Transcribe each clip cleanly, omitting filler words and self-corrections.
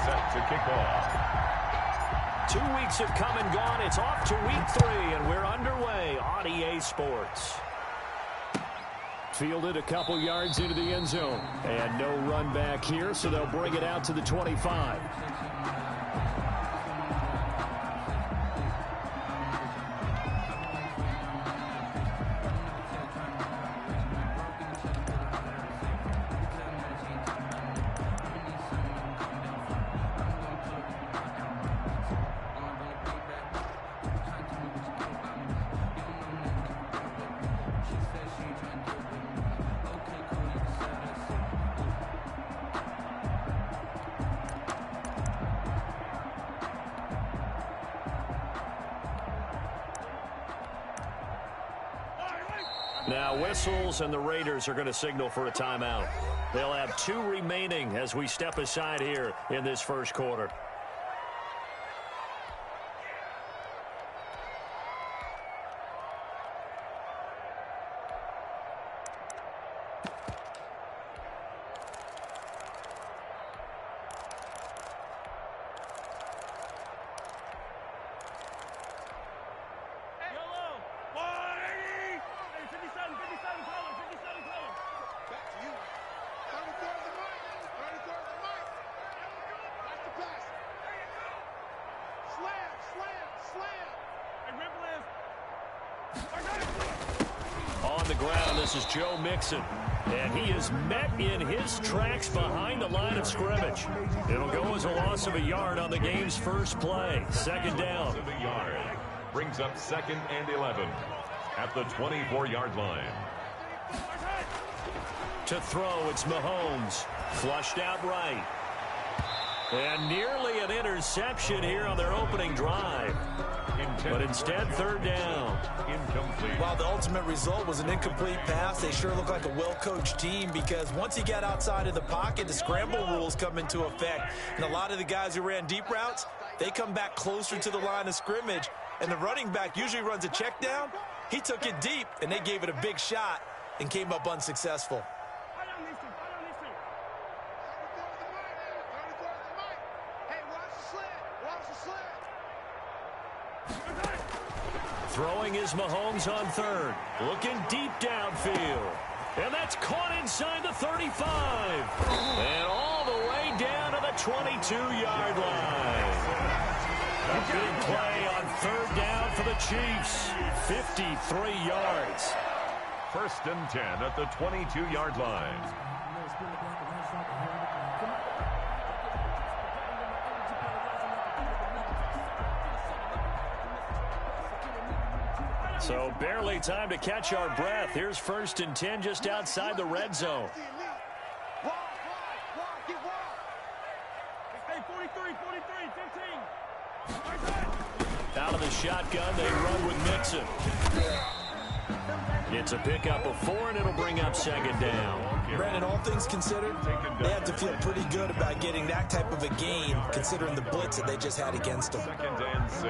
set to kick off. 2 weeks have come and gone. It's off to week 3, and we're underway on EA Sports. Fielded a couple yards into the end zone. And no run back here, so they'll bring it out to the 25. Now whistles, and the Raiders are going to signal for a timeout. They'll have 2 remaining as we step aside here in this first quarter. On the ground, this is Joe Mixon. And he is met in his tracks behind the line of scrimmage. It'll go as a loss of a yard on the game's first play. Second down. Brings up 2nd and 11 at the 24-yard line. To throw, it's Mahomes. Flushed out right. And nearly an interception here on their opening drive. But instead, third down. Incomplete. While the ultimate result was an incomplete pass, they sure look like a well-coached team, because once he got outside of the pocket, the scramble rules come into effect. And a lot of the guys who ran deep routes, they come back closer to the line of scrimmage. And the running back usually runs a check down. He took it deep, and they gave it a big shot and came up unsuccessful. Throwing is Mahomes on third. Looking deep downfield. And that's caught inside the 35. And all the way down to the 22-yard line. A big play on third down for the Chiefs. 53 yards. 1st and 10 at the 22-yard line. So barely time to catch our breath. Here's 1st and 10 just outside the red zone. Out of the shotgun, they run with Mixon. It's a pickup of 4, and it'll bring up 2nd down. Brandon, all things considered, they have to feel pretty good about getting that type of a gain, considering the blitz that they just had against them. 2nd and 6.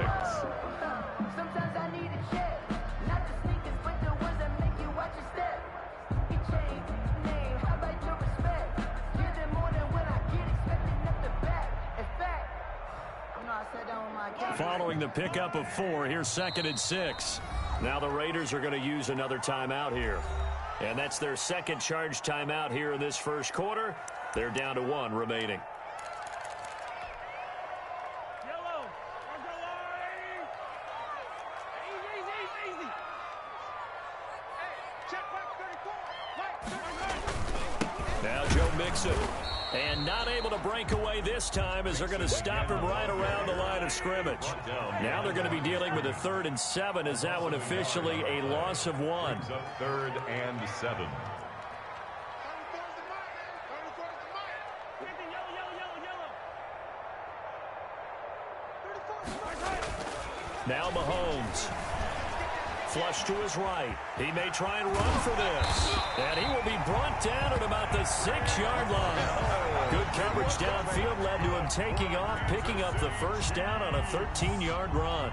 Following the pickup of 4, here's 2nd and 6. Now the Raiders are going to use another timeout here. And that's their second charge timeout here in this first quarter. They're down to 1 remaining. Now Joe Mixon. And not able to break away this time, as they're going to stop him right around the line of scrimmage. Now they're going to be dealing with a 3rd and 7. Is that one officially a loss of 1? 3rd and 7. Now Mahomes. Flush to his right. He may try and run for this. And he will be brought down at about the 6-yard line. Good coverage downfield led to him taking off, picking up the first down on a 13-yard run.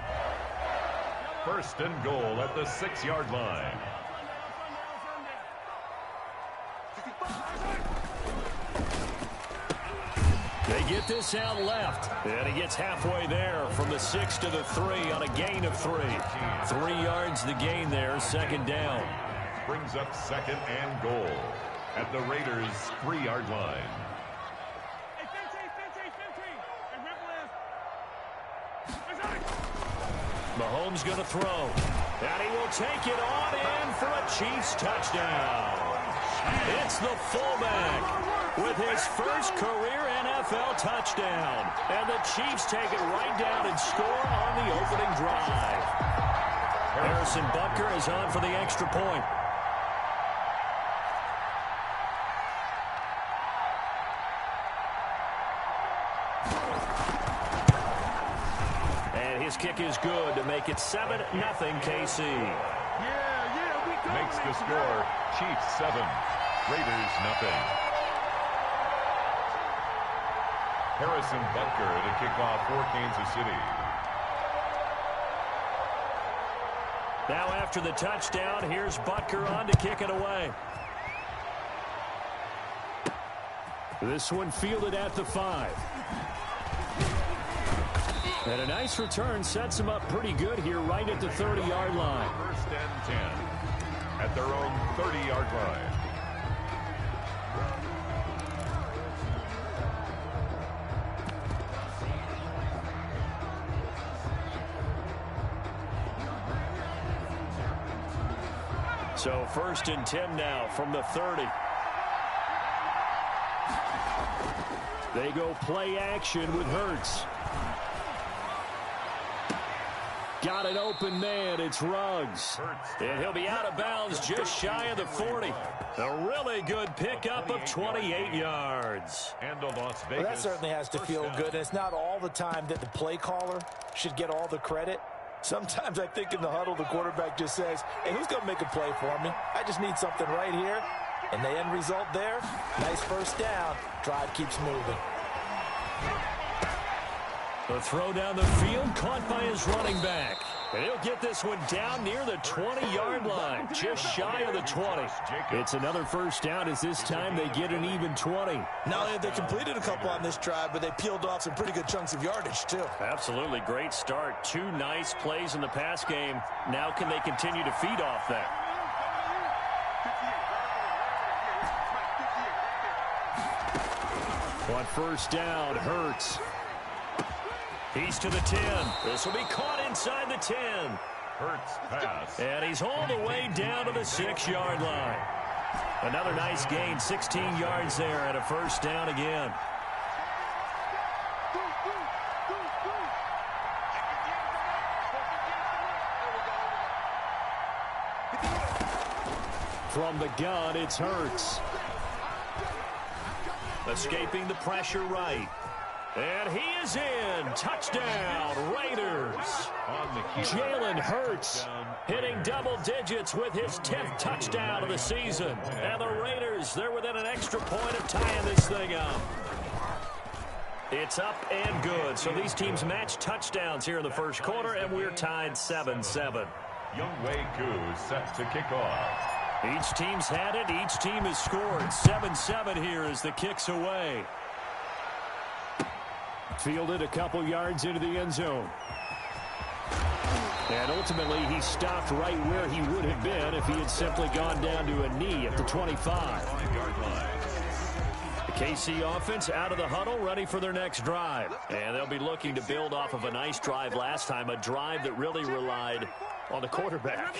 1st and goal at the 6-yard line. They get this out left, and he gets halfway there from the 6 to the 3 on a gain of 3. 3 yards the gain there, second down. Brings up second and goal at the Raiders' 3-yard line. Mahomes going to throw, and he will take it on in for a Chiefs touchdown. It's the fullback with his first career NFL touchdown. And the Chiefs take it right down and score on the opening drive. Harrison Butker is on for the extra point. And his kick is good to make it 7-0 KC. Makes the score Chiefs 7, Raiders 0. Harrison Butker to kick off for Kansas City. Now after the touchdown, here's Butker on to kick it away. This one fielded at the 5. And a nice return sets him up pretty good here right at the 30-yard line. First and 10 at their own 30-yard line. So first and 10 now from the 30. They go play action with Hurts. Got an open man. It's Ruggs. And he'll be out of bounds just shy of the 40. A really good pickup of 28 yards. And Las Vegas. Well, that certainly has to feel good. It's not all the time that the play caller should get all the credit. Sometimes I think in the huddle, the quarterback just says, hey, who's going to make a play for me? I just need something right here. And the end result there, nice first down. Drive keeps moving. The throw down the field, caught by his running back. And he'll get this one down near the 20-yard line, just shy of the 20. It's another first down as this time they get an even 20. Not only have they completed a couple on this drive, but they peeled off some pretty good chunks of yardage, too. Absolutely great start. 2 nice plays in the pass game. Now can they continue to feed off that? On first down, Hurts. He's to the 10. This will be caught inside the 10. Hurts pass. And he's all the way down to the 6-yard line. Another nice gain, 16 yards there and a first down again. From the gun, it's Hurts. Escaping the pressure right. And he is in. Touchdown, Raiders. Jalen Hurts hitting double digits with his 10th touchdown of the season. And the Raiders, they're within an extra point of tying this thing up. It's up and good. So these teams match touchdowns here in the first quarter, and we're tied 7-7. Younghoe Koo set to kick off. Each team's had it. Each team has scored. 7-7 here as the kick's away. Fielded a couple yards into the end zone. And ultimately, he stopped right where he would have been if he had simply gone down to a knee at the 25. The KC offense out of the huddle, ready for their next drive. And they'll be looking to build off of a nice drive last time, a drive that really relied on the quarterback.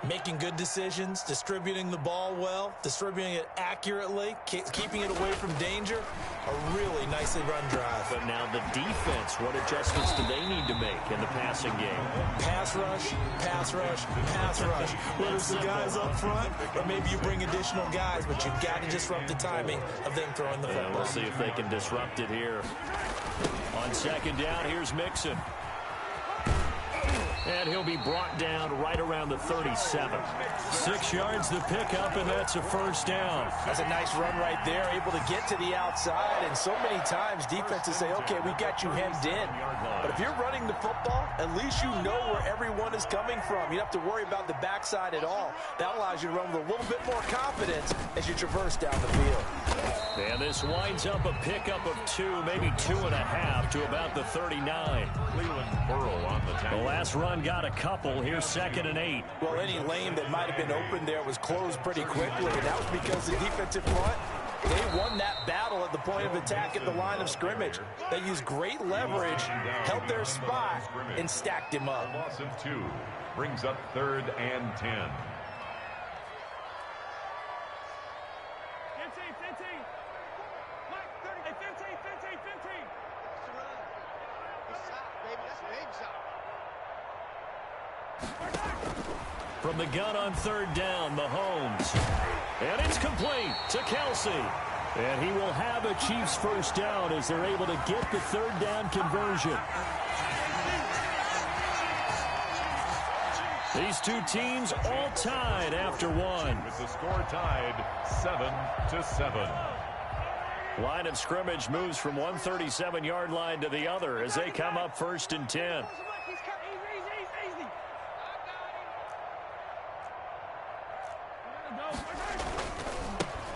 Making good decisions, distributing the ball well, distributing it accurately, keeping it away from danger. A really nicely run drive. But now the defense, what adjustments do they need to make in the passing game? Pass rush, pass rush, pass rush. Whether it's the guys up front or maybe you bring additional guys, but you've got to disrupt the timing of them throwing the football. We'll see if they can disrupt it here. On second down, here's Mixon. And he'll be brought down right around the 37. 6 yards the pickup, and that's a first down. That's a nice run right there, able to get to the outside. And so many times defenses say, okay, we've got you hemmed in. But if you're running the football, at least you know where everyone is coming from. You don't have to worry about the backside at all. That allows you to run with a little bit more confidence as you traverse down the field. And this winds up a pickup of 2, maybe 2.5 to about the 39. Cleveland Burrow on the tackle. The last run got a couple. Here's 2nd and 8. Well, any lane that might have been open there was closed pretty quickly, and that was because the defensive front, they won that battle at the point of attack at the line of scrimmage. They used great leverage, held their spot, and stacked him up. Loss of 2 brings up 3rd and 10. From the gun on 3rd down, Mahomes. And it's complete to Kelsey. And he will have a Chiefs first down as they're able to get the 3rd down conversion. These two teams all tied after 1. With the score tied 7-7. Line of scrimmage moves from one 37-yard line to the other as they come up 1st and 10.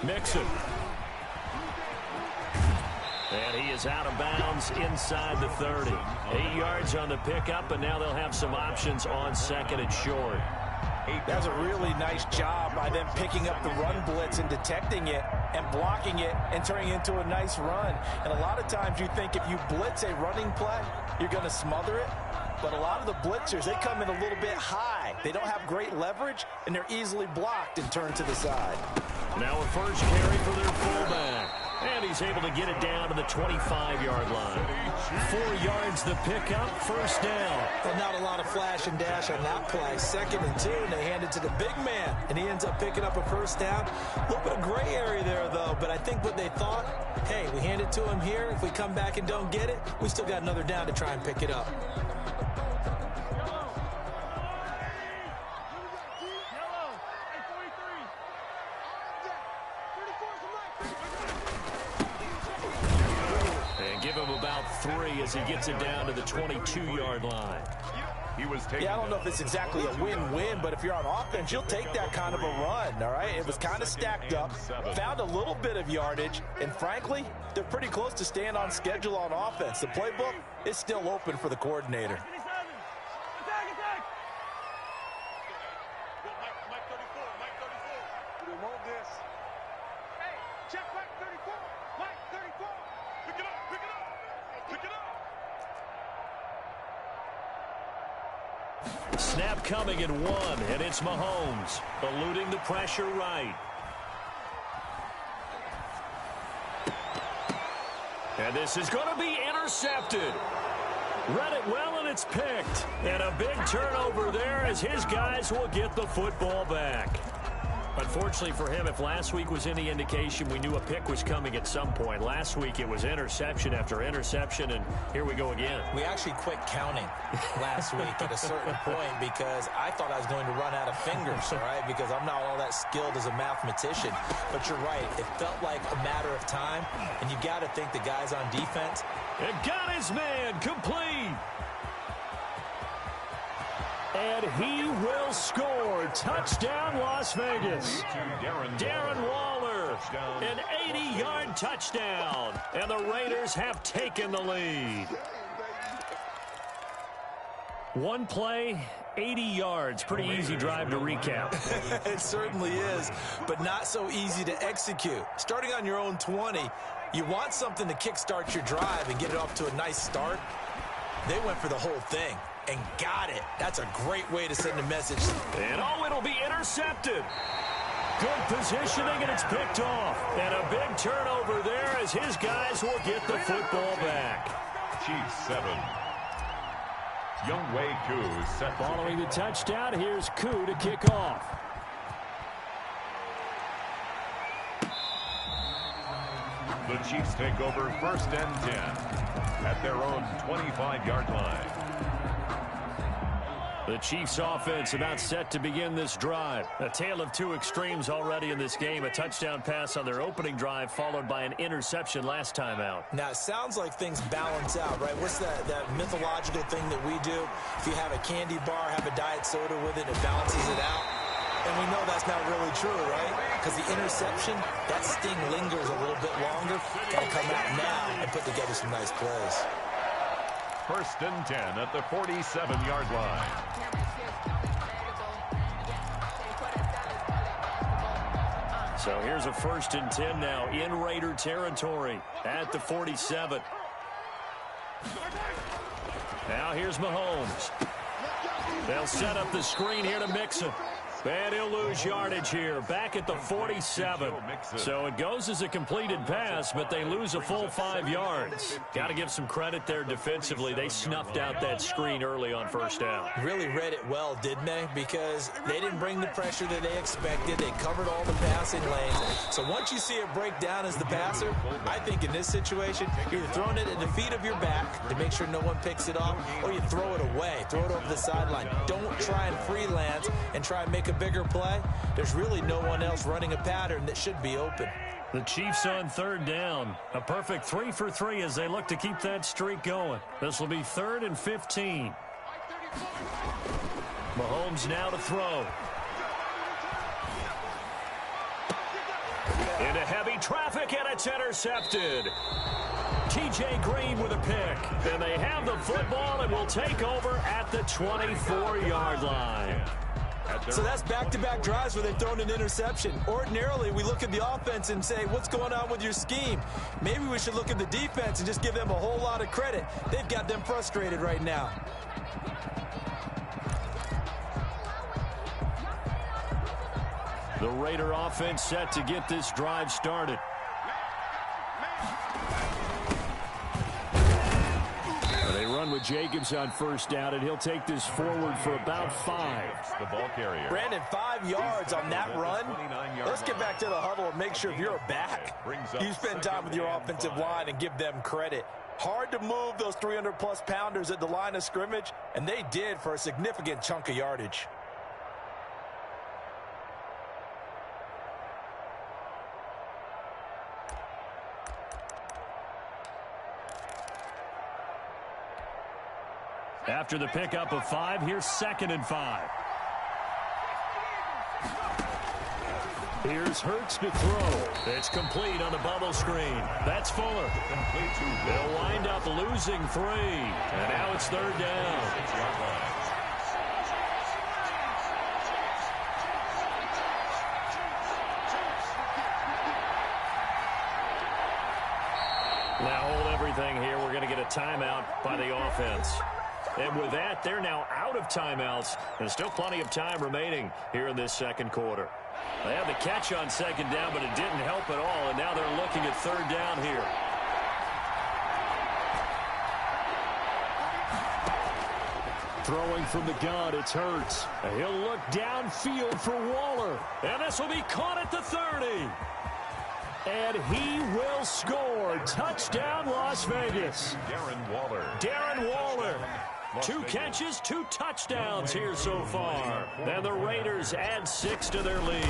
Mixon. And he is out of bounds inside the 30. 8 yards on the pickup, and now they'll have some options on 2nd and short. That's a really nice job by them picking up the run blitz and detecting it and blocking it and turning it into a nice run. And a lot of times you think if you blitz a running play, you're going to smother it. But a lot of the blitzers, they come in a little bit high. They don't have great leverage, and they're easily blocked and turned to the side. Now a first carry for their fullback. And he's able to get it down to the 25-yard line. 4 yards the pickup, first down. Well, not a lot of flash and dash on that play. 2nd and 2, and they hand it to the big man. And he ends up picking up a first down. A little bit of gray area there, though. But I think what they thought, hey, we hand it to him here. If we come back and don't get it, we still got another down to try and pick it up. Give him about 3 as he gets it down to the 22-yard line. Yeah, I don't know if it's exactly a win-win, but if you're on offense, you'll take that kind of a run, all right? It was kind of stacked up, found a little bit of yardage, and frankly, they're pretty close to staying on schedule on offense. The playbook is still open for the coordinator. Snap coming at 1, and it's Mahomes eluding the pressure right. And this is going to be intercepted. Read it well, and it's picked. And a big turnover there as his guys will get the football back. Unfortunately for him, if last week was any indication, we knew a pick was coming at some point. Last week it was interception after interception, and here we go again. We actually quit counting last week at a certain point because I thought I was going to run out of fingers, all right, because I'm not all that skilled as a mathematician. But you're right. It felt like a matter of time, and you got to think the guys on defense. And got his man complete. And he will score. Touchdown, Las Vegas. Darren Waller, an 80-yard touchdown. And the Raiders have taken the lead. One play, 80 yards. Pretty easy drive to recap. It certainly is, but not so easy to execute. Starting on your own 20, you want something to kickstart your drive and get it off to a nice start. They went for the whole thing and got it. That's a great way to send a message. And it'll be intercepted. Good positioning, and it's picked off. And a big turnover there as his guys will get the football back. Chiefs 7. Younghoe Koo set. Following the touchdown, here's Koo to kick off. The Chiefs take over 1st and 10 at their own 25-yard line. The Chiefs offense about set to begin this drive. A tale of two extremes already in this game. A touchdown pass on their opening drive followed by an interception last time out. Now, it sounds like things balance out, right? What's that mythological thing that we do? If you have a candy bar, have a diet soda with it, it balances it out. And we know that's not really true, right? Because the interception, that sting lingers a little bit longer. Got to come out now and put together some nice plays. 1st and 10 at the 47-yard line. So here's a 1st and 10 now in Raider territory at the 47. Now here's Mahomes. They'll set up the screen here to Mixon. And he'll lose yardage here, back at the 47. So it goes as a completed pass, but they lose a full 5 yards. Got to give some credit there defensively. They snuffed out that screen early on 1st down. Really read it well, didn't they? Because they didn't bring the pressure that they expected. They covered all the passing lanes. So once you see it break down as the passer, I think in this situation, you're either throwing it at the feet of your back to make sure no one picks it off, or you throw it away, throw it over the sideline. Don't try and freelance and try and make a bigger play. There's really no one else running a pattern that should be open. The Chiefs on 3rd down. A perfect 3 for 3 as they look to keep that streak going. This will be 3rd and 15. Mahomes now to throw. Into heavy traffic, and it's intercepted. T.J. Green with a pick. And they have the football and will take over at the 24-yard line. So that's back-to-back drives where they've thrown an interception. Ordinarily, we look at the offense and say, what's going on with your scheme? Maybe we should look at the defense and just give them a whole lot of credit. They've got them frustrated right now. The Raider offense set to get this drive started. They run with Jacobs on 1st down, and he'll take this forward for about 5. The ball carrier. Brandon, 5 yards on that run. Let's get back to the huddle and make sure if you're a back, you spend time with your offensive line and give them credit. Hard to move those 300-plus pounders at the line of scrimmage, and they did for a significant chunk of yardage. After the pickup of 5, here's 2nd and 5. Here's Hurts to throw. It's complete on the bubble screen. That's Fuller. They'll wind up losing 3. And now it's 3rd down. Now hold everything here. We're going to get a timeout by the offense. And with that, they're now out of timeouts. There's still plenty of time remaining here in this 2nd quarter. They had the catch on 2nd down, but it didn't help at all. And now they're looking at 3rd down here. Throwing from the gun, it's Hurts. He'll look downfield for Waller. And this will be caught at the 30. And he will score. Touchdown, Las Vegas. Darren Waller. 2 catches, 2 touchdowns here so far. And the Raiders add 6 to their lead.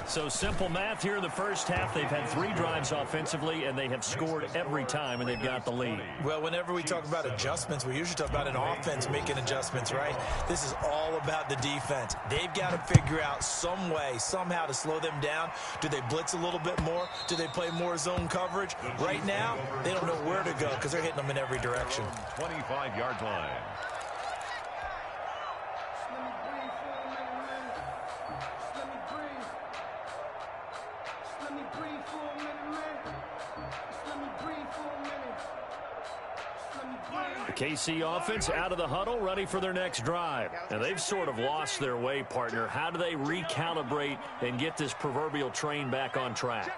So simple math here in the 1st half. They've had 3 drives offensively, and they have scored every time, and they've got the lead. Well, whenever we talk about adjustments, we usually talk about an offense making adjustments, right? This is all about the defense. They've got to figure out some way, somehow to slow them down. Do they blitz a little bit more? Do they play more zone coverage? Right now, they don't know where to go because they're hitting them in every direction. 25-yard line. The KC offense out of the huddle, ready for their next drive. And they've sort of lost their way, partner. How do they recalibrate and get this proverbial train back on track?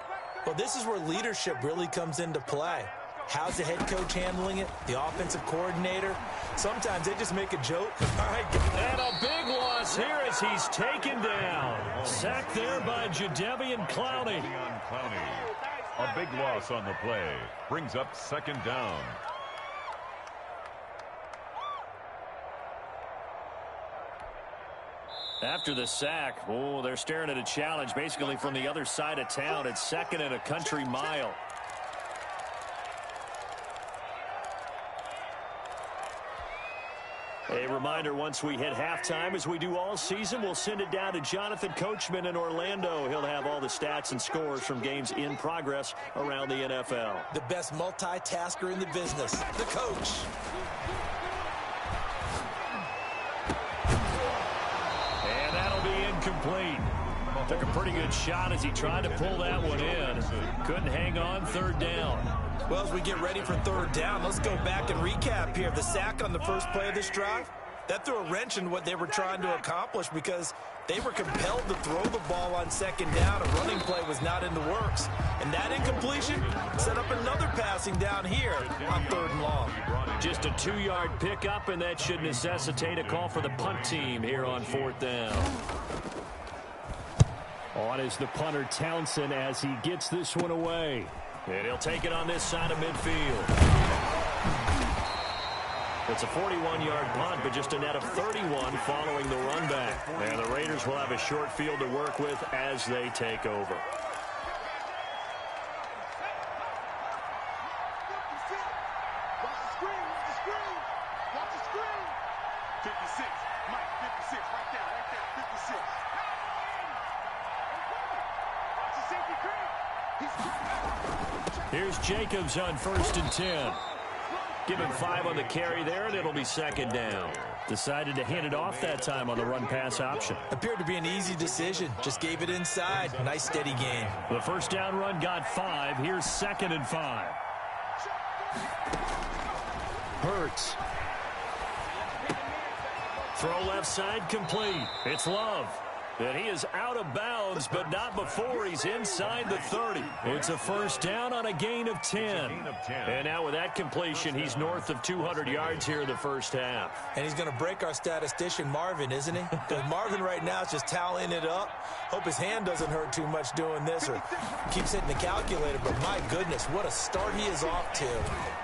Well, this is where leadership really comes into play. How's the head coach handling it? The offensive coordinator? Sometimes they just make a joke. All right. And a big loss here as he's taken down. Sacked there by Jadeveon Clowney. A big loss on the play. Brings up 2nd down. After the sack, oh, they're staring at a challenge basically from the other side of town. It's 2nd and a country mile. A reminder, once we hit halftime, as we do all season, we'll send it down to Jonathan Coachman in Orlando. He'll have all the stats and scores from games in progress around the NFL. The best multitasker in the business, the coach. And that'll be incomplete. Took a pretty good shot as he tried to pull that one in. Couldn't hang on, 3rd down. Well, as we get ready for 3rd down, let's go back and recap here. The sack on the first play of this drive, that threw a wrench in what they were trying to accomplish because they were compelled to throw the ball on 2nd down. A running play was not in the works. And that incompletion set up another passing down here on 3rd and long. Just a 2-yard pickup, and that should necessitate a call for the punt team here on 4th down. On is the punter Townsend as he gets this one away. And he'll take it on this side of midfield. It's a 41-yard punt, but just a net of 31 following the run back. And the Raiders will have a short field to work with as they take over. Here's Jacobs on 1st and 10. Give him 5 on the carry there, and it'll be 2nd down. Decided to hand it off that time on the run-pass option. Appeared to be an easy decision. Just gave it inside. Nice steady gain. The 1st down run got 5. Here's 2nd and 5. Hurts. Throw left side complete. It's Love. And he is out of bounds, but not before he's inside the 30. It's a 1st down on a gain of 10. And now with that completion, he's north of 200 yards here in the 1st half. And he's going to break our statistician, Marvin, isn't he? Because Marvin right now is just tallying it up. Hope his hand doesn't hurt too much doing this or keeps hitting the calculator. But my goodness, what a start he is off to.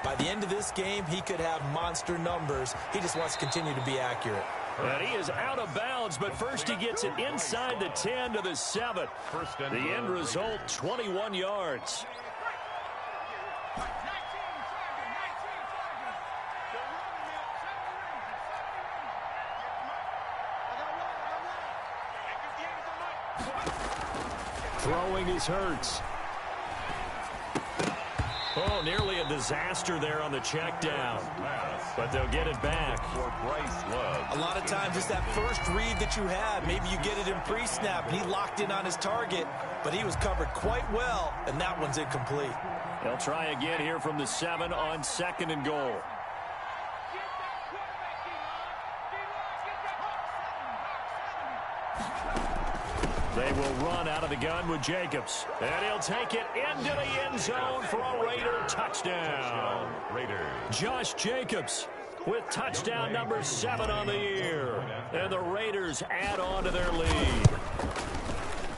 By the end of this game, he could have monster numbers. He just wants to continue to be accurate. And he is out of bounds, but first he gets it inside the 10 to the 7. The end result, 21 yards. Throwing is Hurts. Oh, nearly a disaster there on the check down. But they'll get it back. A lot of times it's that first read that you have. Maybe you get it in pre-snap, and he locked in on his target, but he was covered quite well, and that one's incomplete. They'll try again here from the 7 on 2nd and goal. They will run out of the gun with Jacobs. And he'll take it into the end zone for a Raider touchdown. Josh Jacobs with touchdown number 7 on the year. And the Raiders add on to their lead.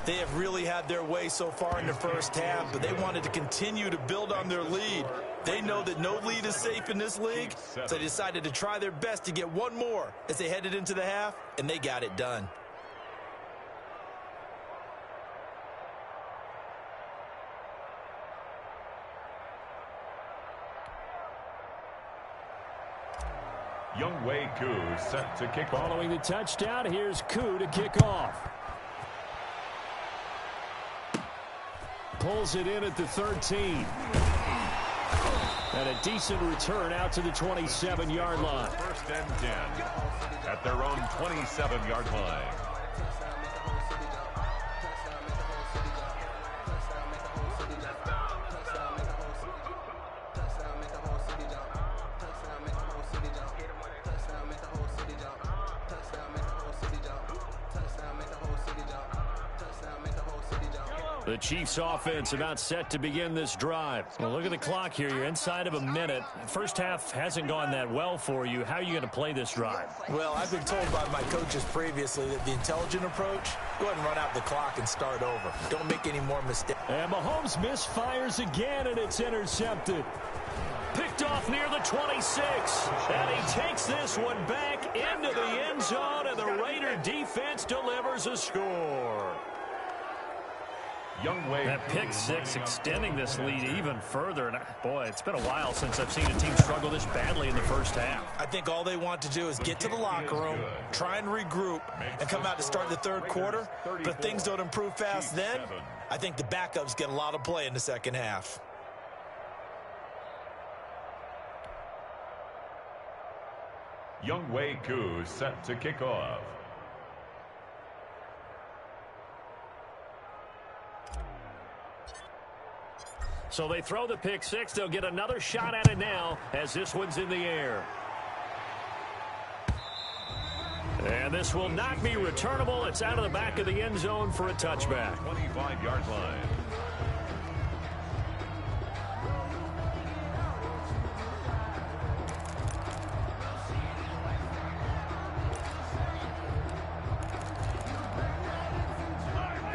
They have really had their way so far in the 1st half, but they wanted to continue to build on their lead. They know that no lead is safe in this league, so they decided to try their best to get one more as they headed into the half, and they got it done. Younghoe Koo set to kick off. Following the touchdown, here's Koo to kick off. Pulls it in at the 13. And a decent return out to the 27-yard line. 1st and 10 at their own 27-yard line. The Chiefs offense about set to begin this drive. Well, look at the clock here. You're inside of a minute. First half hasn't gone that well for you. How are you going to play this drive? Well, I've been told by my coaches previously that the intelligent approach, go ahead and run out the clock and start over. Don't make any more mistakes. And Mahomes misfires again, and it's intercepted. Picked picked off near the 26. And he takes this one back into the end zone, and the Raider defense delivers a score. That pick six extending this lead even further. And boy, it's been a while since I've seen a team struggle this badly in the first half. I think all they want to do is get to the locker room, try and regroup, and come out to start the third quarter. But if things don't improve fast then, I think the backups get a lot of play in the second half. Younghoe Koo set to kick off. So they throw the pick six. They'll get another shot at it now as this one's in the air. And this will not be returnable. It's out of the back of the end zone for a touchback. 25-yard line.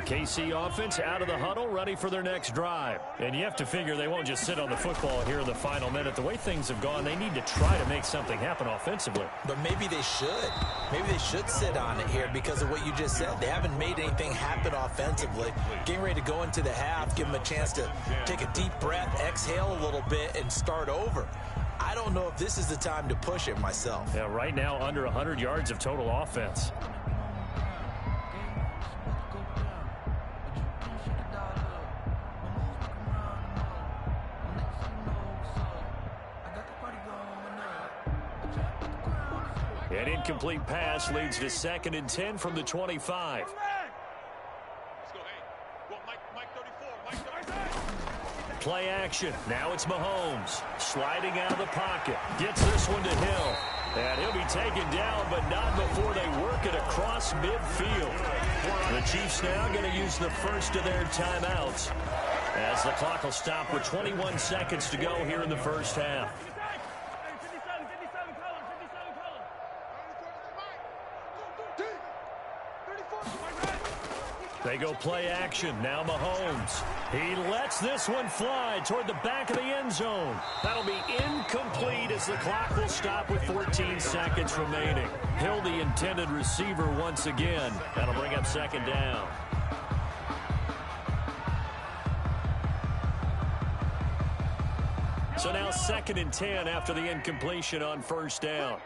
KC offense out of the huddle, ready for their next drive. And you have to figure they won't just sit on the football here in the final minute. The way things have gone, they need to try to make something happen offensively. But maybe they should. Maybe they should sit on it here because of what you just said. They haven't made anything happen offensively. Getting ready to go into the half, give them a chance to take a deep breath, exhale a little bit, and start over. I don't know if this is the time to push it myself. Yeah, right now under 100 yards of total offense. An incomplete pass leads to 2nd and 10 from the 25. Play action. Now it's Mahomes. Sliding out of the pocket. Gets this one to Hill. And he'll be taken down, but not before they work it across midfield. The Chiefs now going to use the first of their timeouts as the clock will stop with 21 seconds to go here in the first half. They go play action. Now Mahomes. He lets this one fly toward the back of the end zone. That'll be incomplete as the clock will stop with 14 seconds remaining. Hill, the intended receiver once again. That'll bring up 2nd down. So now 2nd and 10 after the incompletion on 1st down.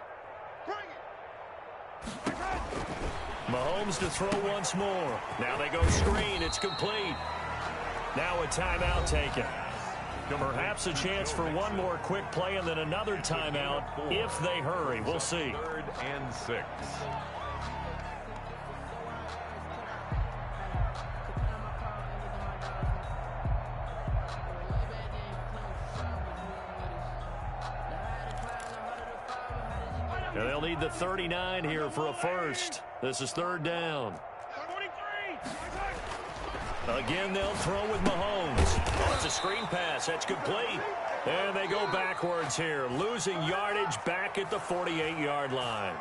Mahomes to throw once more. Now they go screen. It's complete. Now a timeout taken. Perhaps a chance for one more quick play and then another timeout if they hurry. We'll see. 3rd and 6. And they'll need the 39 here for a first. This is 3rd down. Again, they'll throw with Mahomes. Oh, it's a screen pass. That's complete. And they go backwards here, losing yardage back at the 48-yard line.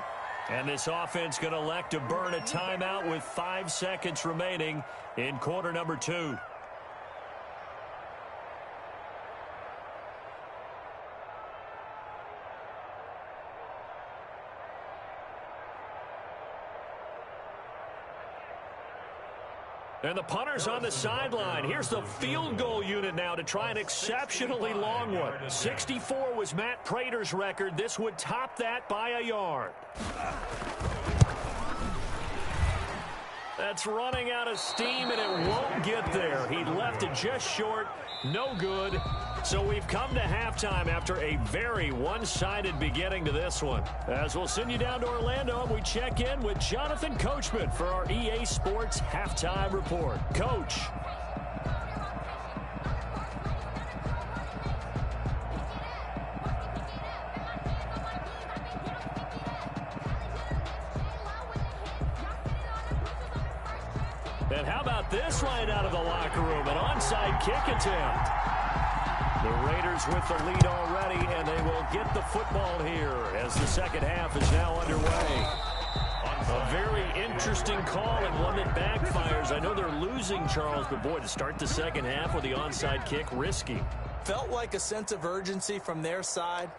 And this offense going to elect to burn a timeout with 5 seconds remaining in quarter number 2. And the punter's on the sideline. Here's the field goal unit now to try an exceptionally long one. 64 was Matt Prater's record. This would top that by a yard. That's running out of steam, and it won't get there. He left it just short. No good. So we've come to halftime after a very one-sided beginning to this one. As we'll send you down to Orlando, we check in with Jonathan Coachman for our EA Sports Halftime Report. Coach. And how about this right out of the locker room? An onside kick attempt. The Raiders with the lead already, and they will get the football here as the second half is now underway. A very interesting call and one that backfires. I know they're losing, Charles, but boy, to start the second half with the onside kick, risky. Felt like a sense of urgency from their side,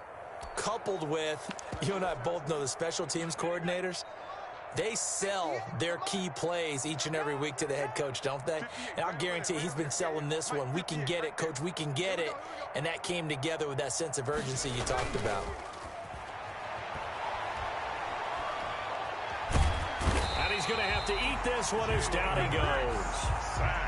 coupled with, you and I both know the special teams coordinators, they sell their key plays each and every week to the head coach, don't they? And I'll guarantee he's been selling this one. We can get it, coach, we can get it. And that came together with that sense of urgency you talked about. And he's going to have to eat this one as down he goes.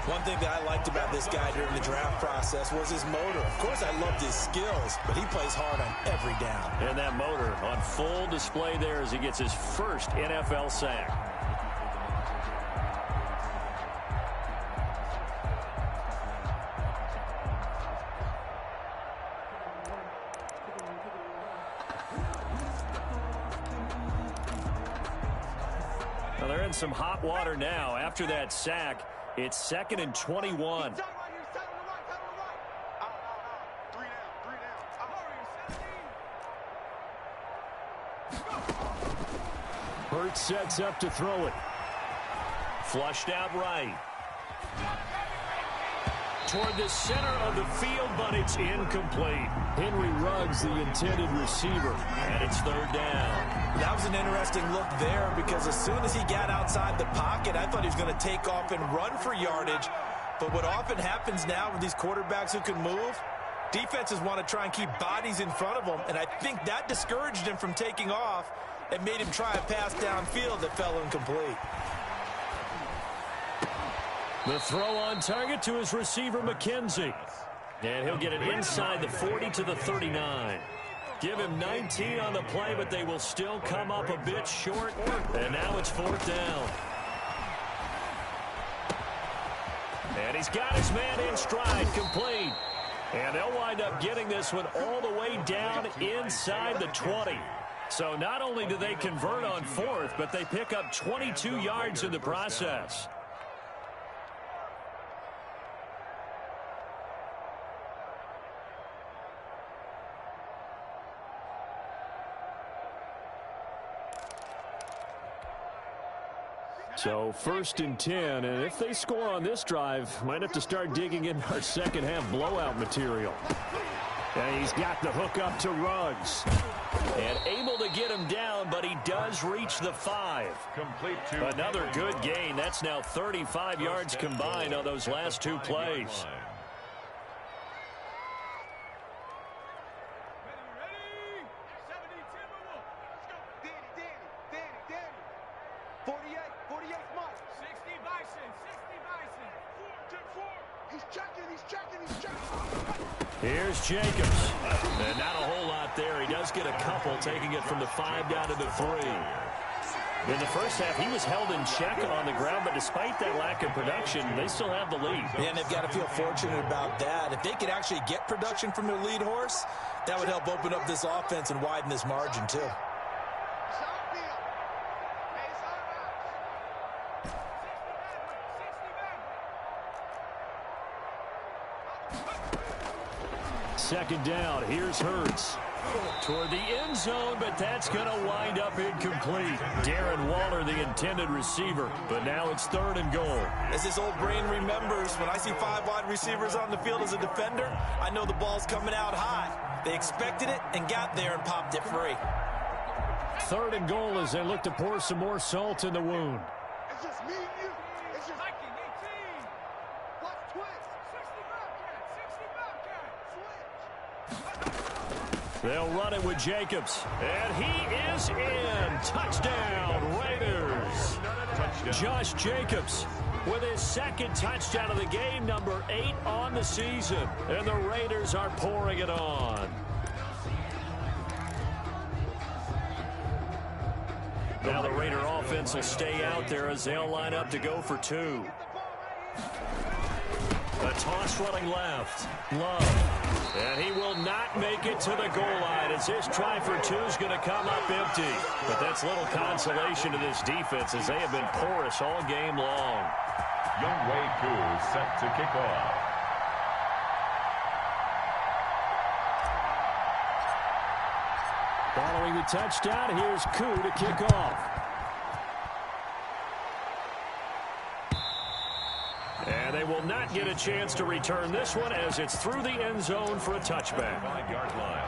One thing that I liked about this guy during the draft process was his motor. Of course, I loved his skills, but he plays hard on every down. And that motor on full display there as he gets his first NFL sack. Well, they're in some hot water now. After that sack, it's 2nd and 21. Hurts sets up to throw it. Flushed out right. Toward the center of the field, but it's incomplete. Henry Ruggs, the intended receiver, and it's 3rd down. That was an interesting look there because as soon as he got outside the pocket, I thought he was going to take off and run for yardage. But what often happens now with these quarterbacks who can move, defenses want to try and keep bodies in front of them, and I think that discouraged him from taking off and made him try a pass downfield that fell incomplete. The throw on target to his receiver, McKenzie. And he'll get it inside the 40 to the 39. Give him 19 on the play, but they will still come up a bit short. And now it's 4th down. And he's got his man in stride, complete. And they'll wind up getting this one all the way down inside the 20. So not only do they convert on 4th, but they pick up 22 yards in the process. So 1st and 10, and if they score on this drive, might have to start digging in our second half blowout material. And he's got the hook up to Ruggs. And able to get him down, but he does reach the 5. Complete to another good gain. That's now 35 yards combined on those last 2 plays. Here's Jacobs. And not a whole lot there. He does get a couple, taking it from the 5 down to the 3. In the first half, he was held in check on the ground, but despite that lack of production, they still have the lead. And they've got to feel fortunate about that. If they could actually get production from their lead horse, that would help open up this offense and widen this margin, too. Second down, here's Hurts. Toward the end zone, but that's going to wind up incomplete. Darren Waller, the intended receiver, but now it's 3rd and goal. As this old brain remembers, when I see 5 wide receivers on the field as a defender, I know the ball's coming out high. They expected it and got there and popped it free. 3rd and goal as they look to pour some more salt in the wound. It's just me and you. It's just hiking 18. Let's twist. 60 Bobcat. Switch. They'll run it with Jacobs. And he is in. Touchdown, Raiders. Josh Jacobs with his 2nd touchdown of the game, number 8 on the season. And the Raiders are pouring it on. Now the Raider offense will stay out there as they'll line up to go for 2. A toss running left. Love. And he will not make it to the goal line as his try for 2 is going to come up empty. But that's little consolation to this defense as they have been porous all game long. Younghoe Koo set to kick off. Following the touchdown, here's Koo to kick off. And they will not not get a chance to return this one as it's through the end zone for a touchback. 5-yard line.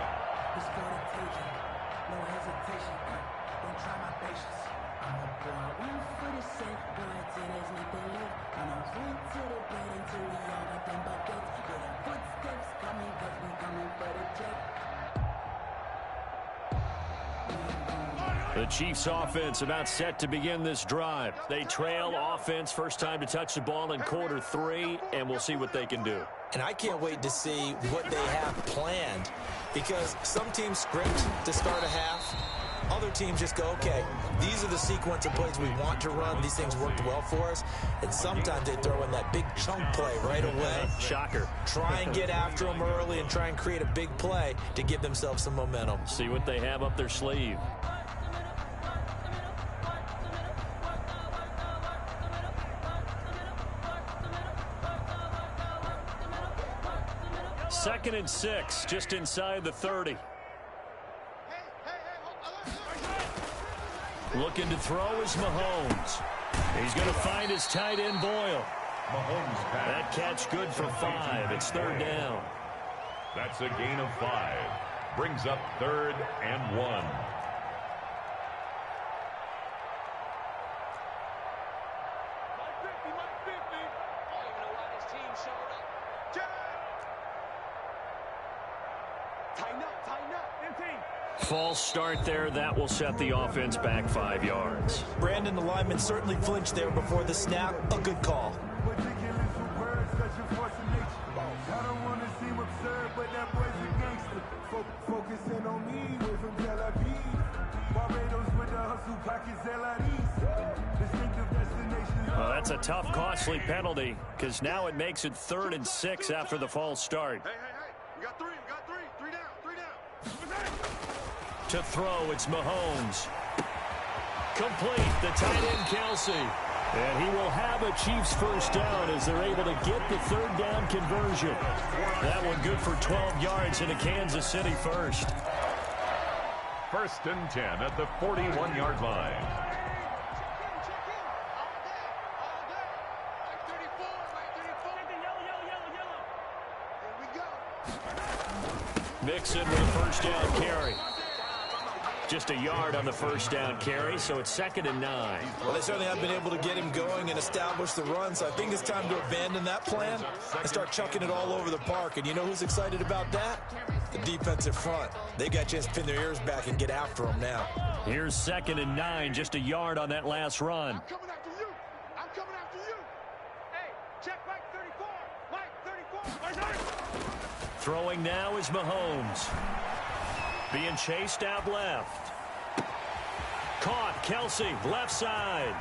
The Chiefs offense about set to begin this drive. They trail offense first time to touch the ball in quarter 3, and we'll see what they can do. And I can't wait to see what they have planned, because some teams script to start a half. Other teams just go, okay, these are the sequence of plays we want to run. These things worked well for us. And sometimes they throw in that big chunk play right away. Shocker. Try and get after them early and try and create a big play to give themselves some momentum. See what they have up their sleeve. Second and 6, just inside the 30. Looking to throw is Mahomes. He's going to find his tight end, Boyle. Mahomes pass. That catch good for 5. It's third down. That's a gain of 5. Brings up 3rd and 1. False start there. That will set the offense back 5 yards. Brandon, the lineman, certainly flinched there before the snap. A good call. Well, that's a tough, costly penalty, because now it makes it 3rd and 6 after the false start. Hey, we got 3, three down. To throw, it's Mahomes. Complete, the tight end, Kelsey. And he will have a Chiefs first down as they're able to get the 3rd down conversion. That one good for 12 yards into Kansas City first. 1st and 10 at the 41-yard line. Mixon with a first down carry. Just a yard on the first down carry, so it's 2nd and 9. Well, they certainly have been able to get him going and establish the run, so I think it's time to abandon that plan and start chucking it all over the park. And you know who's excited about that? The defensive front. They got a chance to pin their ears back and get after him now. Here's 2nd and 9, just a yard on that last run. I'm coming after you. Hey, check Mike 34. Throwing now is Mahomes. Being chased out left. Caught, Kelsey, left side.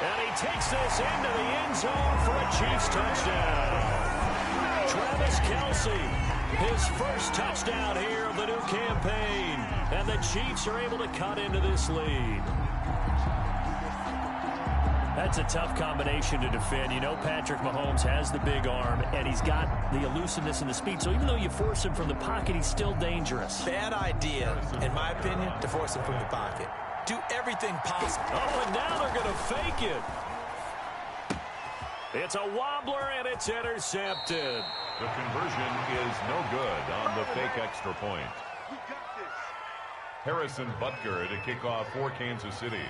And he takes this into the end zone for a Chiefs touchdown. Travis Kelsey, his first touchdown here of the new campaign. And the Chiefs are able to cut into this lead. That's a tough combination to defend. You know Patrick Mahomes has the big arm, and he's got the elusiveness and the speed. So even though you force him from the pocket, he's still dangerous. Bad idea, in my opinion, to force him from the pocket. Do everything possible. Oh, and now they're going to fake it. It's a wobbler, and it's intercepted. The conversion is no good on the fake extra point. We got this. Harrison Butker to kick off for Kansas City.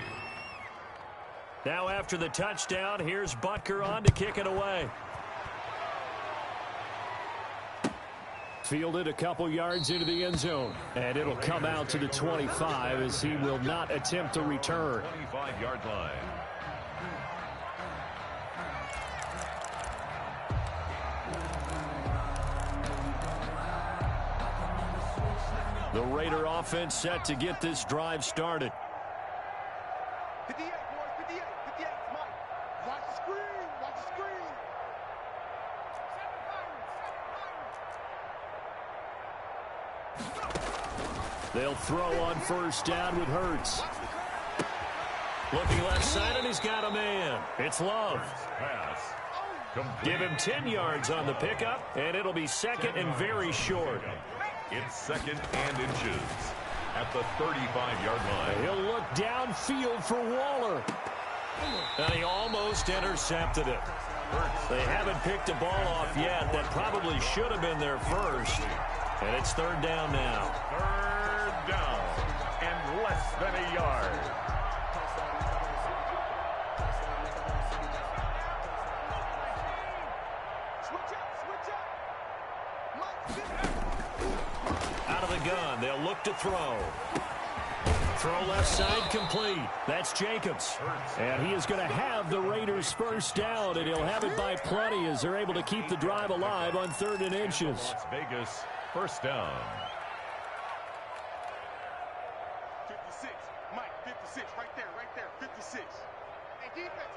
Now after the touchdown, here's Butker on to kick it away. Fielded a couple yards into the end zone. And it'll come out to the 25 as he will not attempt to return. 25-yard line. The Raider offense set to get this drive started. 58, boys, 58, Mike. Watch the screen. They'll throw on first down with Hurts. Looking left side, and he's got a man. It's Love. Pass. Complete. Give him 10 yards on the pickup, and it'll be 2nd and very short. It's 2nd and inches at the 35-yard line. He'll look downfield for Waller. And he almost intercepted it. They haven't picked a ball off yet. That probably should have been their first. And it's third down now. Third down and less than a yard. Out of the gun, they'll look to throw. Throw left side complete. That's Jacobs. And he is going to have the Raiders first down, and he'll have it by plenty as they're able to keep the drive alive on 3rd and inches. Las Vegas, first down. 56. Mike, 56. Right there. 56. Hey, defense.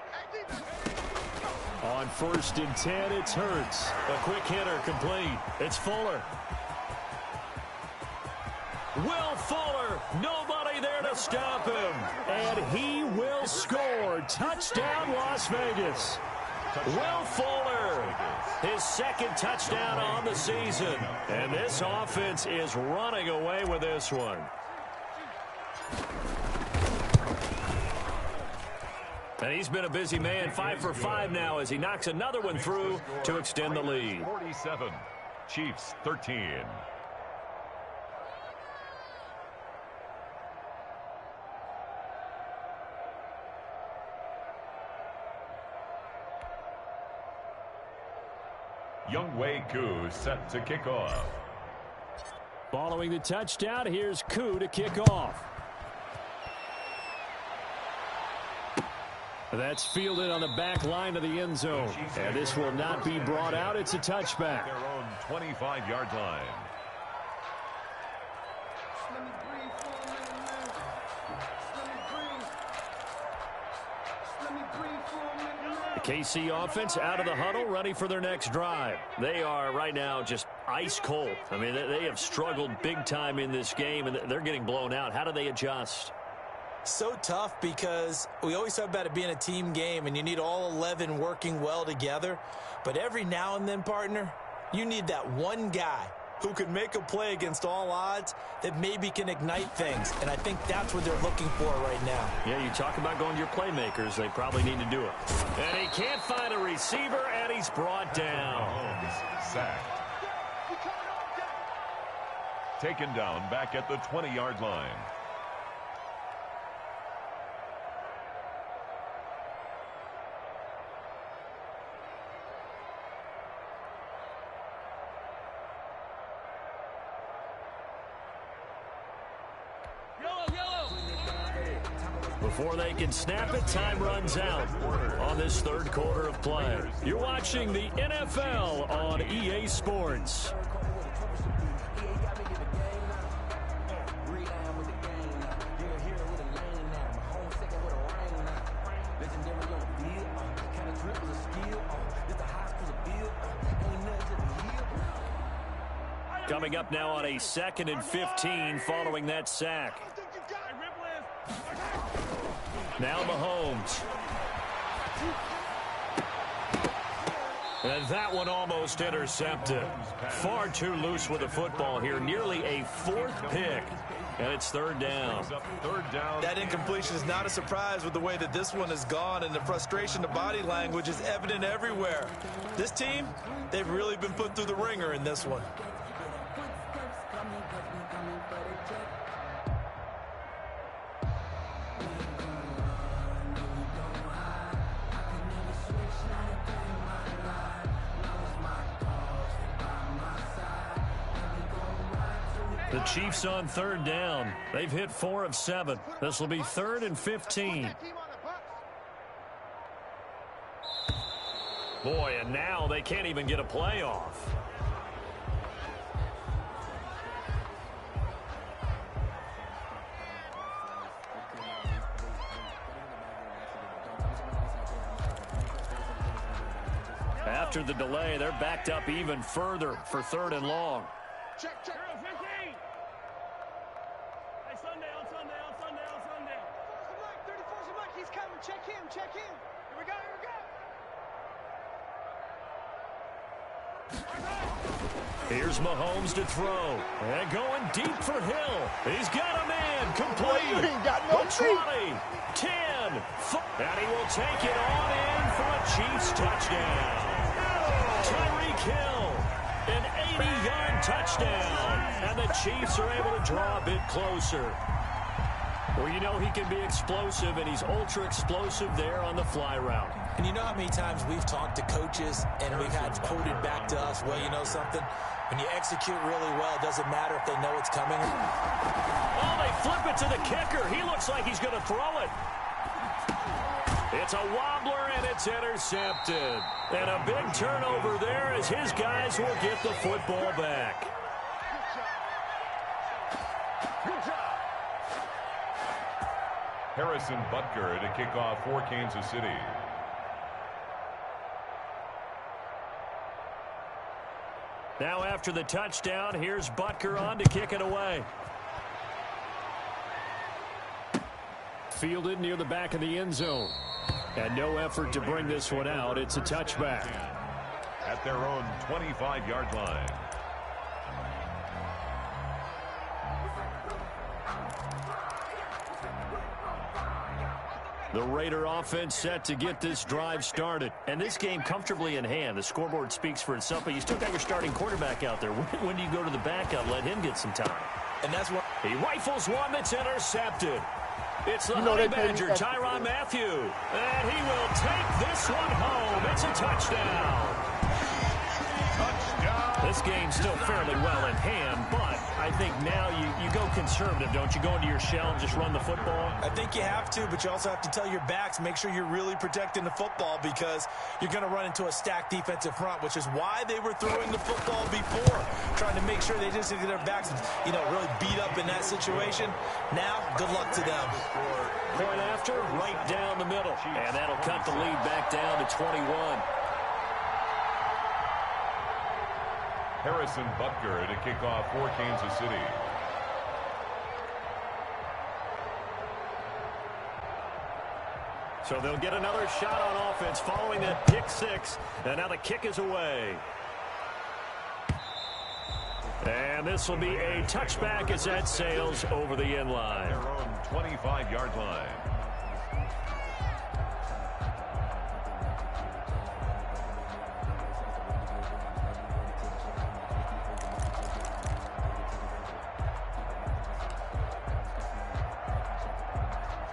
On 1st and 10, it's Hurts. A quick hitter complete. It's Fuller. Will Fuller, nobody there to stop him. And he will score. Touchdown, Las Vegas. Will Fuller, his second touchdown on the season. And this offense is running away with this one. And he's been a busy man, 5 for 5 now as he knocks another one through to extend the lead. 47, Chiefs 13. Younghoe Koo set to kick off. Following the touchdown, here's Koo to kick off. That's fielded on the back line of the end zone. And this will not be brought out. It's a touchback. Their own 25-yard line. The KC offense out of the huddle, ready for their next drive. They are right now just ice cold. I mean, they have struggled big time in this game, and they're getting blown out. How do they adjust? So tough because we always talk about it being a team game and you need all 11 working well together. But every now and then, partner, you need that one guy who can make a play against all odds that maybe can ignite things. And I think that's what they're looking for right now. Yeah, you talk about going to your playmakers. They probably need to do it. And he can't find a receiver, and he's brought down. Mahomes sacked. Taken down back at the 20-yard line. Before they can snap it, time runs out on this third quarter of play. You're watching the NFL on EA Sports. Coming up now on a 2nd and 15 following that sack. Now Mahomes. And that one almost intercepted. Far too loose with the football here. Nearly a 4th pick. And it's third down. That incompletion is not a surprise with the way that this one has gone, and the frustration, the body language is evident everywhere. This team, they've really been put through the ringer in this one. The Chiefs on third down. They've hit 4 of 7. This will be 3rd and 15. Boy, and now they can't even get a play off. After the delay, they're backed up even further for 3rd and long. Check. Check him. Here we go. Here's Mahomes to throw. And going deep for Hill. He's got a man. Complete. You ain't got no feet. 20, 10, and he will take it on in for a Chiefs touchdown. Tyreek Hill, an 80-yard touchdown. And the Chiefs are able to draw a bit closer. Well, you know he can be explosive, and he's ultra-explosive there on the fly route. And you know how many times we've talked to coaches and we've had quoted back to us, well, you know something? When you execute really well, it doesn't matter if they know it's coming. Oh, they flip it to the kicker. He looks like he's going to throw it. It's a wobbler, and it's intercepted. And a big turnover there as his guys will get the football back. Harrison Butker to kick off for Kansas City. Now after the touchdown, here's Butker on to kick it away. Fielded near the back of the end zone. And no effort to bring this one out. It's a touchback. At their own 25-yard line. The Raider offense set to get this drive started. And this game comfortably in hand. The scoreboard speaks for itself, but you still got your starting quarterback out there. When do you go to the backup? Let him get some time. And that's what he rifles one that's intercepted. It's the Honey Badger, Tyrann Mathieu. And he will take this one home. It's a touchdown. This game's still fairly well in hand, but I think now you go conservative, don't you? Go into your shell and just run the football? I think you have to, but you also have to tell your backs, make sure you're really protecting the football because you're going to run into a stacked defensive front, which is why they were throwing the football before, trying to make sure they just get their backs, really beat up in that situation. Now, good luck to them. Point after, right down the middle, and that'll cut the lead back down to 21. Harrison Butker to kick off for Kansas City. So they'll get another shot on offense following that pick six. And now the kick is away. And this will be a touchback as that sails over the end line. Their own 25-yard line.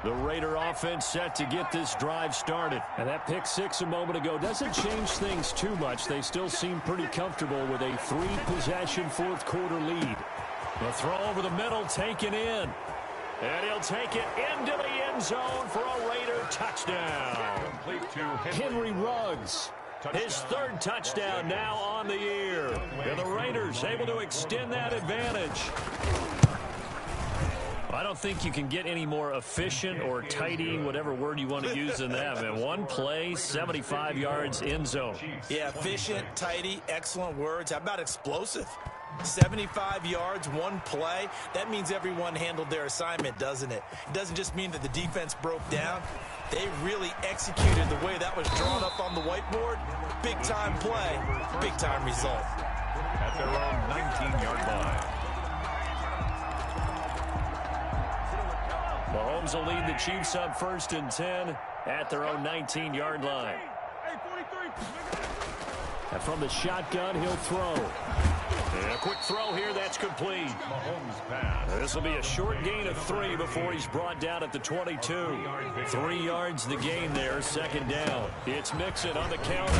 The Raider offense set to get this drive started. And that pick six a moment ago doesn't change things too much. They still seem pretty comfortable with a three-possession fourth-quarter lead. The throw over the middle taken in. And he'll take it into the end zone for a Raider touchdown. Complete to Henry Ruggs. His third touchdown now on the year. And the Raiders able to extend that advantage. I don't think you can get any more efficient or tidy, whatever word you want to use than that, man. One play, 75 yards, end zone. Yeah, efficient, tidy, excellent words. How about explosive? 75 yards, one play. That means everyone handled their assignment, doesn't it? It doesn't just mean that the defense broke down. They really executed the way that was drawn up on the whiteboard. Big-time play, big-time result. At their own 19-yard line. Mahomes will lead the Chiefs up 1st and 10 at their own 19-yard line. And from the shotgun, he'll throw. And a quick throw here, that's complete. Mahomes pass. This will be a short gain of 3 before he's brought down at the 22. 3 yards the gain there, second down. It's Mixon on the counter.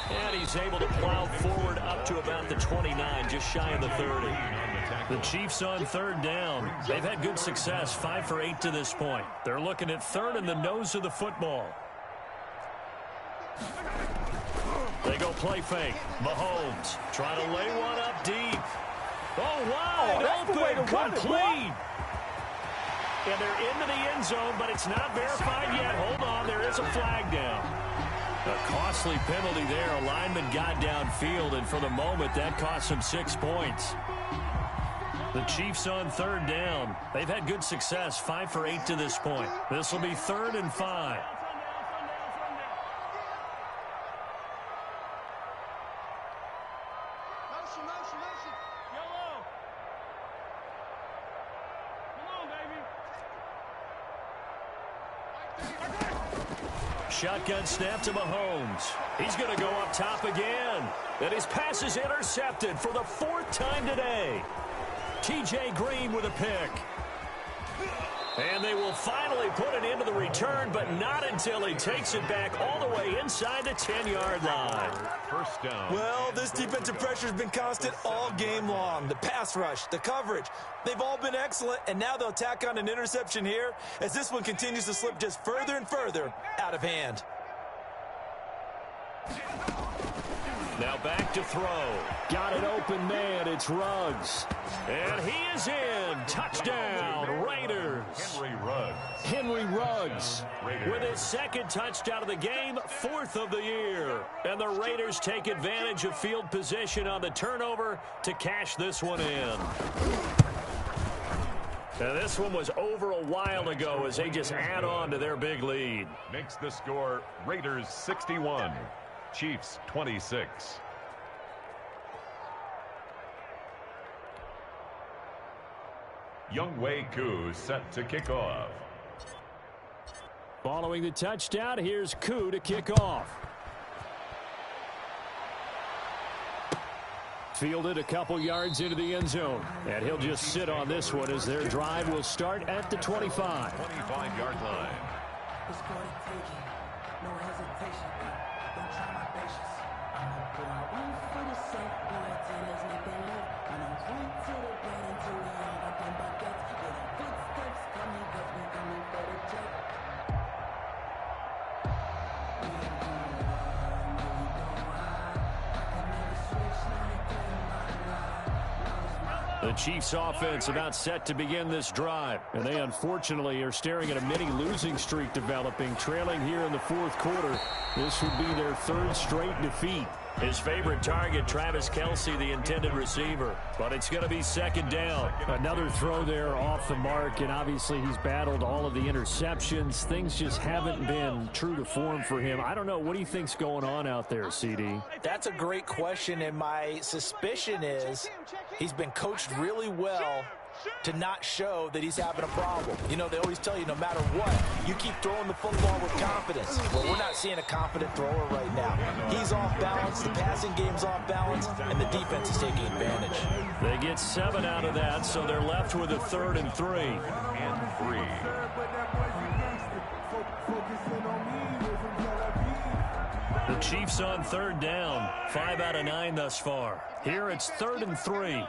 And he's able to plow forward up to about the 29, just shy of the 30. The Chiefs on third down. They've had good success, 5 for 8 to this point. They're looking at third in the nose of the football. They go play fake. Mahomes trying to lay one up deep. Oh, wide open, complete. And they're into the end zone, but it's not verified yet. Hold on, there is a flag down. A costly penalty there. A lineman got downfield, and for the moment, that cost him 6 points. The Chiefs on third down. They've had good success, 5 for 8 to this point. This will be 3rd and 5. Shotgun snap to Mahomes. He's going to go up top again. And his pass is intercepted for the 4th time today. T.J. Green with a pick. And they will finally put an end to the return, but not until he takes it back all the way inside the 10-yard line. First down. Well, this defensive pressure has been constant all game long. The pass rush, the coverage, they've all been excellent, and now they'll tack on an interception here as this one continues to slip just further and further out of hand. Now back to throw. Got an open man. It's Ruggs. And he is in. Touchdown, Raiders. Henry Ruggs with his 2nd touchdown of the game, 4th of the year. And the Raiders take advantage of field position on the turnover to cash this one in. Now this one was over a while ago as they just add on to their big lead. Makes the score Raiders 61. Chiefs 26. Younghoe Koo set to kick off. Following the touchdown, here's Koo to kick off. Fielded a couple yards into the end zone. And he'll just sit on this one as their drive will start at the 25. 25-yard line. No hesitation. Don't try my patience. I'm a boy. I run for the safe boy till there's nothing left. And I'm run to the bed until we all got them buckets. With our footsteps coming, cause we coming for the check. We ain't gonna run, no, we don't hide. I can never switch, now they play my line. The Chiefs offense about set to begin this drive. And they unfortunately are staring at a mini losing streak developing, trailing here in the 4th quarter. This would be their 3rd straight defeat. His favorite target, Travis Kelce, the intended receiver. But it's going to be 2nd down. Another throw there off the mark, and obviously he's battled all of the interceptions. Things just haven't been true to form for him. I don't know. What do you think's going on out there, CD? That's a great question, and my suspicion is he's been coached really well to not show that he's having a problem. You know, they always tell you no matter what, you keep throwing the football with confidence. Well, we're not seeing a confident thrower right now. He's off balance, the passing game's off balance, and the defense is taking advantage. They get 7 out of that, so they're left with a 3rd and 3. The Chiefs on 3rd down. 5 out of 9 thus far. Here it's 3rd and 3.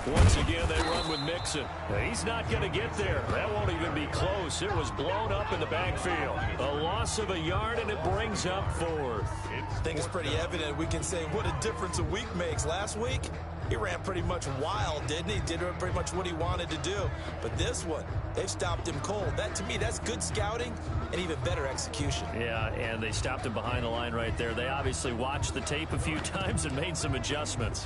Once again, they run with Mixon. He's not going to get there. That won't even be close. It was blown up in the backfield. A loss of a yard, and it brings up 4th. I think it's pretty evident. We can say what a difference a week makes. Last week, he ran pretty much wild, didn't he? Did pretty much what he wanted to do. But this one, they've stopped him cold. That, to me, that's good scouting and even better execution. Yeah, and they stopped him behind the line right there. They obviously watched the tape a few times and made some adjustments.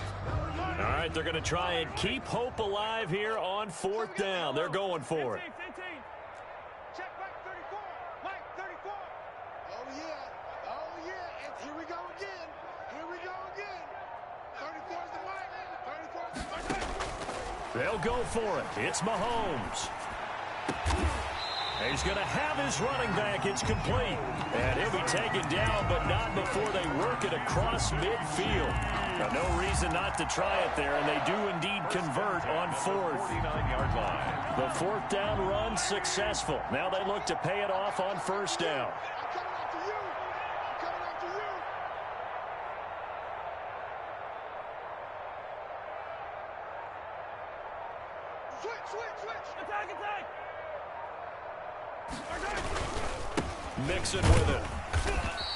All right, they're going to try and keep hope alive here on 4th down. They're going for it. Check Mike 34. Mike 34. Oh, yeah. Oh, yeah. And here we go again. Here we go again. 34 is the Mike. 34 is the Mike. They'll go for it. It's Mahomes. He's going to have his running back. It's complete. And he'll be taken down, but not before they work it across midfield. Now, no reason not to try it there, and they do indeed convert on 4th. 49-yard line. The 4th down run successful. Now they look to pay it off on 1st down. I'm coming after you. I'm coming after you. Switch. Attack. Mixon with it.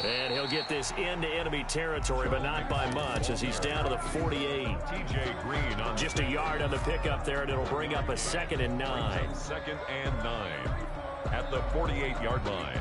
And he'll get this into enemy territory, but not by much as he's down to the 48. T.J. Green on Just a yard on the pickup there, and it'll bring up a 2nd and 9. 2nd and 9 at the 48-yard line.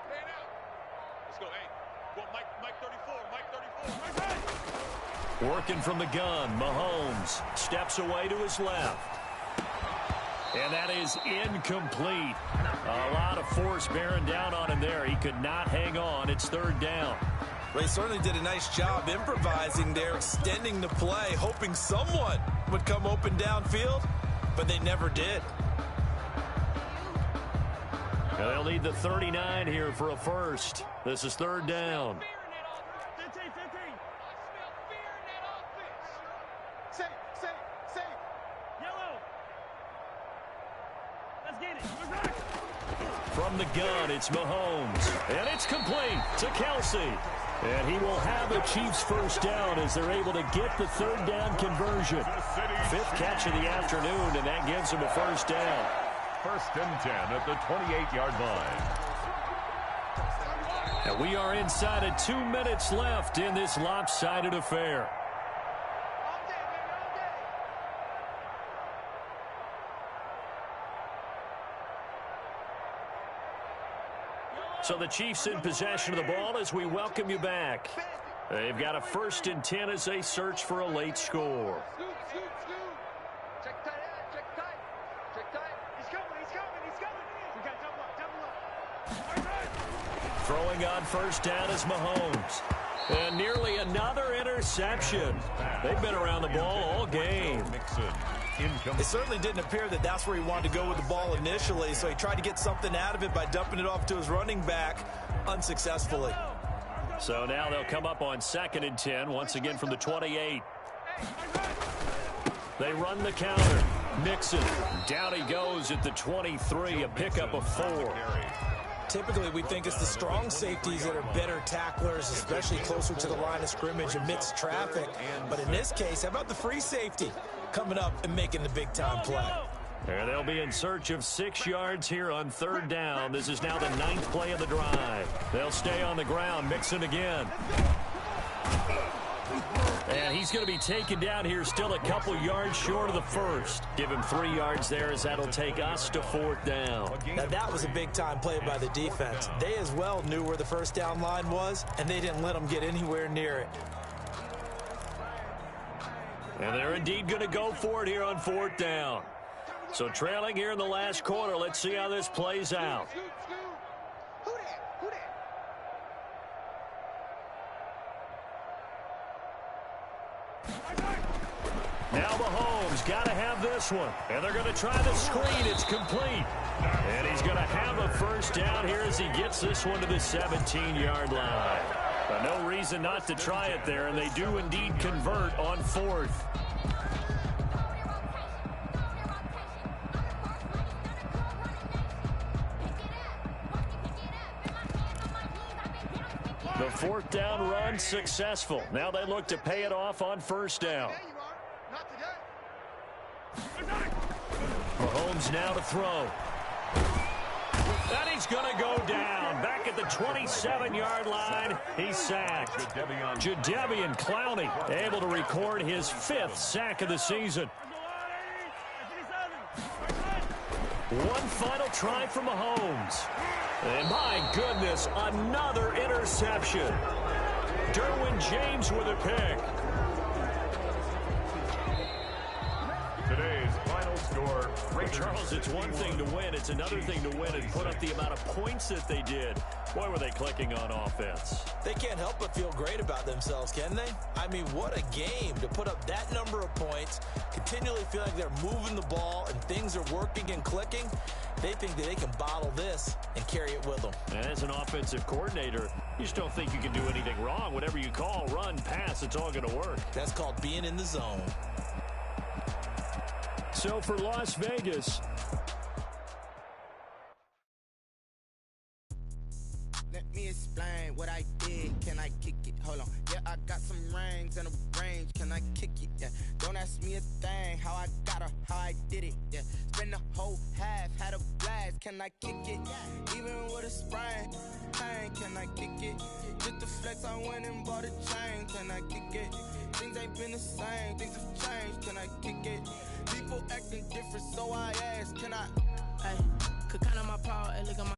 Man out. Let's go. Hey, go Mike 34. Mike 34. Working from the gun, Mahomes steps away to his left. And that is incomplete. A lot of force bearing down on him there. He could not hang on. It's third down. They certainly did a nice job improvising there, extending the play, hoping someone would come open downfield, but they never did. Now they'll need the 39 here for a first. This is third down. From the gun, it's Mahomes. And it's complete to Kelsey. And he will have the Chiefs first down as they're able to get the third down conversion. Fifth catch of the afternoon, and that gives him a first down. First and 10 at the 28-yard line. And we are inside of 2 minutes left in this lopsided affair. So the Chiefs in possession of the ball as we welcome you back. They've got a first and 10 as they search for a late score. Check tight, check tight. Check tight. He's coming. We got double up. Throwing on first down is Mahomes. And nearly another interception. They've been around the ball all game. It certainly didn't appear that that's where he wanted to go with the ball initially, so he tried to get something out of it by dumping it off to his running back unsuccessfully. So now they'll come up on second and 10, once again from the 28. They run the counter. Mixon. Down he goes at the 23, a pickup of 4. Typically, we think it's the strong safeties that are better tacklers, especially closer to the line of scrimmage amidst traffic. But in this case, how about the free safety coming up and making the big-time play? There they'll be in search of 6 yards here on third down. This is now the 9th play of the drive. They'll stay on the ground. Mixon again. And he's going to be taken down here still a couple yards short of the first. Give him 3 yards there as that'll take us to fourth down. Now, that was a big-time play by the defense. They as well knew where the first down line was, and they didn't let them get anywhere near it. And they're indeed going to go for it here on fourth down. So trailing here in the last quarter, let's see how this plays out. Now Mahomes got to have this one. And they're going to try the screen. It's complete. And he's going to have a first down here as he gets this one to the 17-yard line. But no reason not to try it there, and they do indeed convert on fourth. The fourth down run successful. Now they look to pay it off on first down. Mahomes now to throw. And he's going to go down. Back at the 27-yard line, he's sacked. Jadeveon Clowney able to record his 5th sack of the season. One final try for Mahomes. And my goodness, another interception. Derwin James with a pick. Today's final score. Charles, it's one thing to win. It's another thing to win and put up the amount of points that they did. Boy, were they clicking on offense. They can't help but feel great about themselves, can they? I mean, what a game to put up that number of points, continually feel like they're moving the ball and things are working and clicking. They think that they can bottle this and carry it with them. And as an offensive coordinator, you just don't think you can do anything wrong. Whatever you call, run, pass, it's all going to work. That's called being in the zone. So for Las Vegas, let me explain what I did. Can I kick it? Hold on. Yeah, I got some rings and a range. Can I kick it? Yeah. Don't ask me a thing. How I got her, how I did it. Yeah. Spend the whole half, had a blast. Can I kick it? Even with a sprain. Pain, can I kick it? Just the flex, I went and bought a chain. Can I kick it? Things ain't been the same. Things have changed. Can I kick it? People acting different, so I ask. Can I? Ay, could count on my power and look at my